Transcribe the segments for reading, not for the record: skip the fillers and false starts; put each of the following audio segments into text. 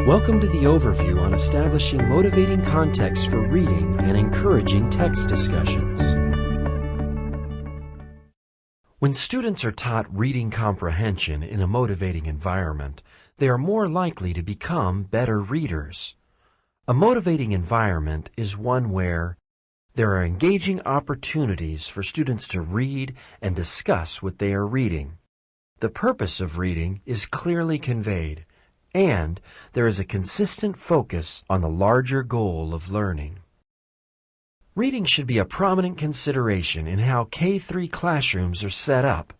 Welcome to the overview on establishing motivating context for reading and encouraging text discussions. When students are taught reading comprehension in a motivating environment, they are more likely to become better readers. A motivating environment is one where there are engaging opportunities for students to read and discuss what they are reading. The purpose of reading is clearly conveyed, and there is a consistent focus on the larger goal of learning. Reading should be a prominent consideration in how K-3 classrooms are set up.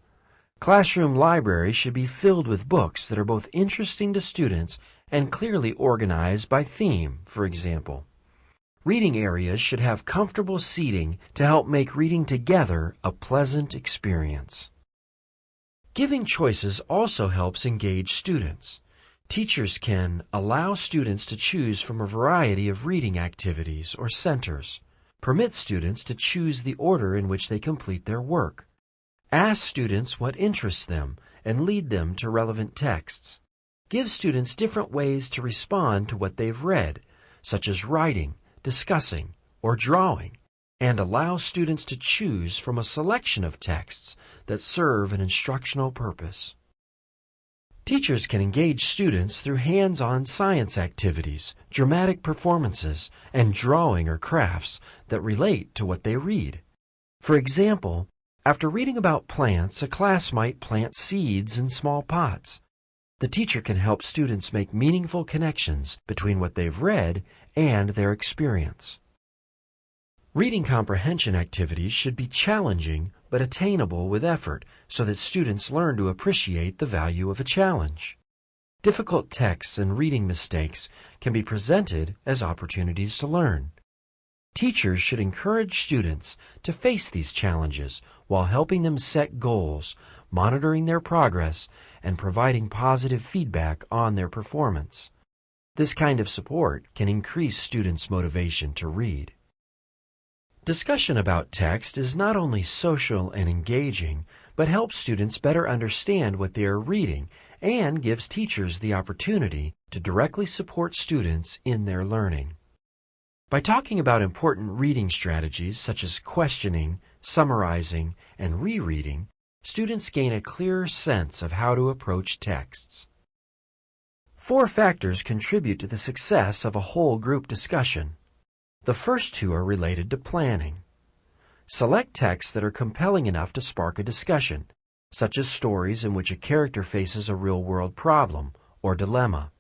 Classroom libraries should be filled with books that are both interesting to students and clearly organized by theme, for example. Reading areas should have comfortable seating to help make reading together a pleasant experience. Giving choices also helps engage students. Teachers can allow students to choose from a variety of reading activities or centers, permit students to choose the order in which they complete their work, ask students what interests them, and lead them to relevant texts. Give students different ways to respond to what they've read, such as writing, discussing, or drawing, and allow students to choose from a selection of texts that serve an instructional purpose. Teachers can engage students through hands-on science activities, dramatic performances, and drawing or crafts that relate to what they read. For example, after reading about plants, a class might plant seeds in small pots. The teacher can help students make meaningful connections between what they've read and their experience. Reading comprehension activities should be challenging but attainable with effort so that students learn to appreciate the value of a challenge. Difficult texts and reading mistakes can be presented as opportunities to learn. Teachers should encourage students to face these challenges while helping them set goals, monitoring their progress, and providing positive feedback on their performance. This kind of support can increase students' motivation to read. Discussion about text is not only social and engaging, but helps students better understand what they are reading and gives teachers the opportunity to directly support students in their learning. By talking about important reading strategies such as questioning, summarizing, and rereading, students gain a clearer sense of how to approach texts. 4 factors contribute to the success of a whole group discussion. The first 2 are related to planning. Select texts that are compelling enough to spark a discussion, such as stories in which a character faces a real-world problem or dilemma.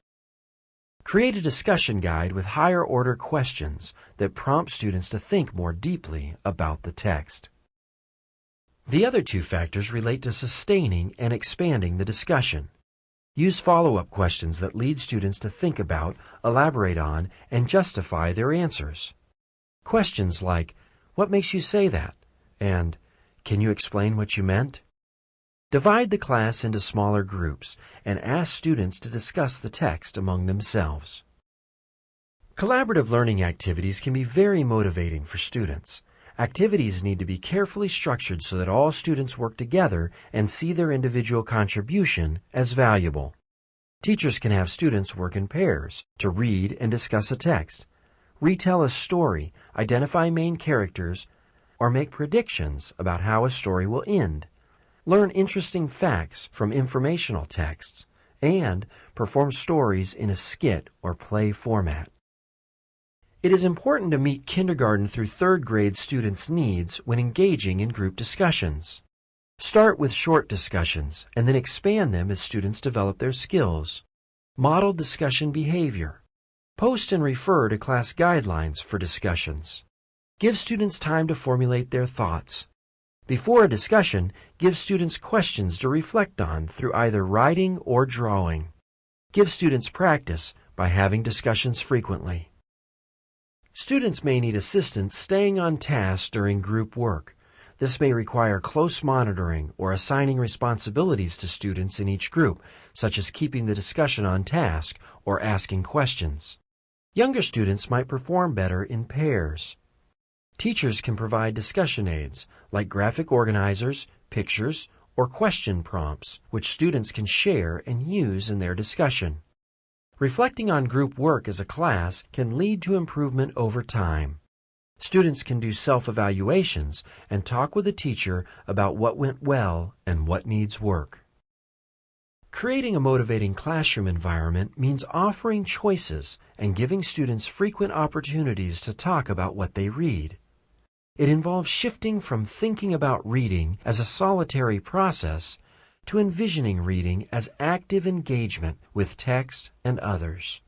Create a discussion guide with higher-order questions that prompt students to think more deeply about the text. The other 2 factors relate to sustaining and expanding the discussion. Use follow-up questions that lead students to think about, elaborate on, and justify their answers. Questions like, "What makes you say that?" and "Can you explain what you meant?" Divide the class into smaller groups and ask students to discuss the text among themselves. Collaborative learning activities can be very motivating for students. Activities need to be carefully structured so that all students work together and see their individual contribution as valuable. Teachers can have students work in pairs to read and discuss a text, retell a story, identify main characters, or make predictions about how a story will end, learn interesting facts from informational texts, and perform stories in a skit or play format. It is important to meet kindergarten through 3rd grade students' needs when engaging in group discussions. Start with short discussions and then expand them as students develop their skills. Model discussion behavior. Post and refer to class guidelines for discussions. Give students time to formulate their thoughts. Before a discussion, give students questions to reflect on through either writing or drawing. Give students practice by having discussions frequently. Students may need assistance staying on task during group work. This may require close monitoring or assigning responsibilities to students in each group, such as keeping the discussion on task or asking questions. Younger students might perform better in pairs. Teachers can provide discussion aids like graphic organizers, pictures, or question prompts, which students can share and use in their discussion. Reflecting on group work as a class can lead to improvement over time. Students can do self-evaluations and talk with the teacher about what went well and what needs work. Creating a motivating classroom environment means offering choices and giving students frequent opportunities to talk about what they read. It involves shifting from thinking about reading as a solitary process to envisioning reading as active engagement with text and others.